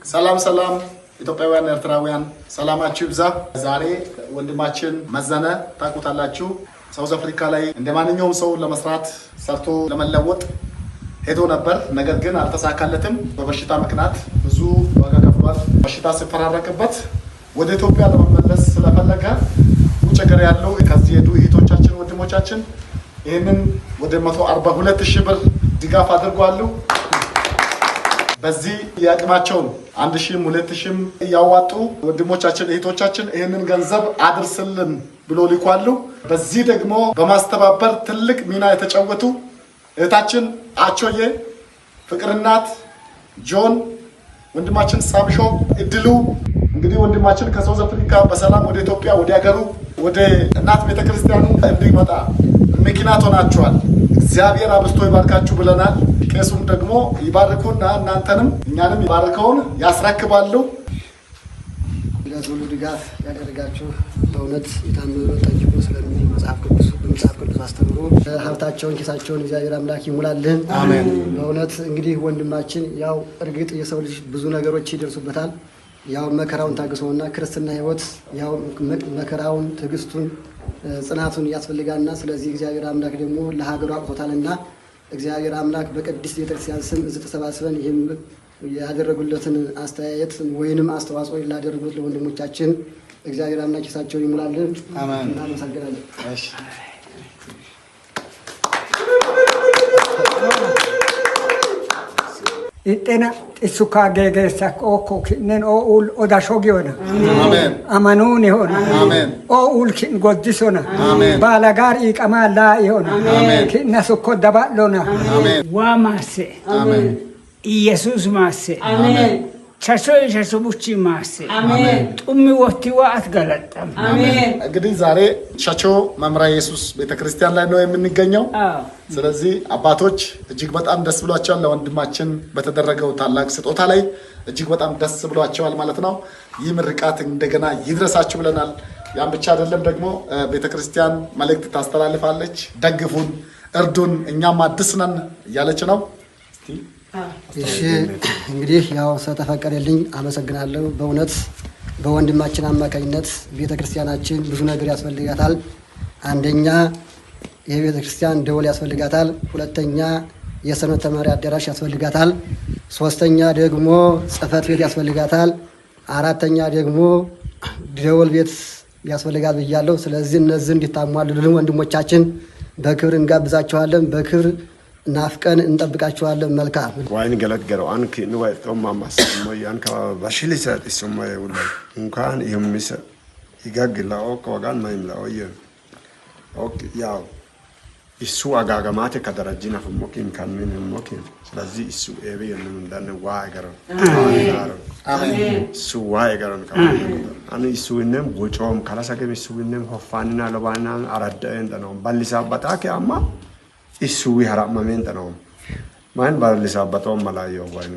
ሰላም ሰላም ኢትዮጵያውያን ኤርትራውያን ሰላማችሁ ይብዛ። ዛሬ ወንድማችን መዘነ ታውቁታላችሁ ሳውዝ አፍሪካ ላይ እንደማንኛውም ሰው ለመስራት ሰርቶ ለመለወጥ ሄዶ ነበር። ነገር ግን አልተሳካለትም። በበሽታ ምክንያት ብዙ ዋጋ ከፍሏል። በሽታ ሲፈራረቅበት ወደ ኢትዮጵያ ለመመለስ ስለፈለገ ውጭ ሀገር ያለው ከዚህ ሄዱ እህቶቻችን ወንድሞቻችን ይሄንን ወደ 142,000 ብር ድጋፍ አድርጓሉ። በዚህ ያቅማቸውን 1,000 2,000 ያዋጡ ወንድሞቻችን እህቶቻችን ይሄንን ገንዘብ አድርስልን ብሎ ልኳሉ። በዚህ ደግሞ በማስተባበር ትልቅ ሚና የተጫወቱ እህታችን አቾዬ ፍቅርናት ጆን ወንድማችን ሳምሾ እድሉ እንግዲህ ወንድማችን ከሳውዝ አፍሪካ በሰላም ወደ ኢትዮጵያ ወደ ሀገሩ ወደ እናት ቤተክርስቲያኑ እንዲመጣ ምክንያት ሆናችኋል። እግዚአብሔር አብዝቶ ይባርካችሁ ብለናል። ቄሱም ደግሞ ይባርኩና እናንተንም እኛንም ይባርከውን ያስረክባሉ። ለሁሉ ድጋፍ ያደረጋችሁ በእውነት የታመኑ ጠይቁ ስለሚል መጽሐፍ ቅዱስ አስተምሮ ሀብታቸውን ኪሳቸውን እግዚአብሔር አምላክ ይሙላልን። አሜን። በእውነት እንግዲህ ወንድማችን ያው እርግጥ የሰው ልጅ ብዙ ነገሮች ይደርሱበታል። ያው መከራውን ታግሶና ክርስትና ሕይወት ያው መከራውን ትዕግስቱን ጽናቱን ያስፈልጋልና ስለዚህ እግዚአብሔር አምላክ ደግሞ ለሀገሩ አቅቶታልና እግዚአብሔር አምላክ በቅድስት ቤተክርስቲያን ስም እዚህ ተሰባስበን ይህም ያደረጉለትን አስተያየት ወይንም አስተዋጽኦ ላደረጉት ለወንድሞቻችን እግዚአብሔር አምላክ ኪሳቸውን ይሙላልን። አሜን። እናመሰግናለን። እሺ Itena isuka gegesa oko kinen o ul odashogiona. አሜን። Amanuni hona. አሜን። O ul kin godisona. አሜን። Balagar ikama la ihona. አሜን። Kinna sukko dabalona. አሜን። Wamase. አሜን። ኢየሱስ ማሴ አሜን። ቸሶ ቡቺ ማሴ አሜን። ጡሚ ወቲዋ አትገለጠም። አሜን። እንግዲህ ዛሬ ቸቾ መምራ ኢየሱስ ቤተክርስቲያን ላይ ነው የምንገኘው። ስለዚህ አባቶች እጅግ በጣም ደስ ብሏቸዋል። ለወንድማችን በተደረገው ታላቅ ስጦታ ላይ እጅግ በጣም ደስ ብሏቸዋል ማለት ነው። ይህ ምርቃት እንደገና ይድረሳችሁ ብለናል። ያን ብቻ አይደለም ደግሞ ቤተክርስቲያን መልእክት ታስተላልፋለች። ደግፉን፣ እርዱን፣ እኛም አዲስ ነን እያለች ነው። እሺ እንግዲህ ያው ስለተፈቀደልኝ አመሰግናለሁ። በእውነት በወንድማችን አማካኝነት ቤተክርስቲያናችን ብዙ ነገር ያስፈልጋታል። አንደኛ የቤተክርስቲያን ደወል ያስፈልጋታል። ሁለተኛ የሰንበት ተማሪ አዳራሽ ያስፈልጋታል። ሶስተኛ ደግሞ ጽሕፈት ቤት ያስፈልጋታል። አራተኛ ደግሞ ደወል ቤት ያስፈልጋል ብያለሁ። ስለዚህ እነዚህ እንዲታሟሉልን ወንድሞቻችን በክብር እንጋብዛቸዋለን። በክብር ናፍቀን እንጠብቃቸዋለን። መልካም ዋይን ገለት ገረው አንክ ነው ተማማስ ሞያን ከባሽሊሰ ተሰማየ ወላ እንኳን ይምሰ ይጋግላ ኦክ ወጋን ማይምላ ወየ ኦክ ያው እሱ አጋጋማተ ከደረጅና ፈሞኪን ካምን ሞኪን ስለዚህ እሱ ኤቤ የለም እንደነ ዋይ ገረው አሜን። እሱ ዋይ ገረው ካምን አኑ እሱ እነም ወጮም ካላሳገም እሱ እነም ሆፋንና ለባና አራዳ እንደነው ባሊሳ ባታከ አማ isu wi haram mamen tanong man bar lisa batom malayo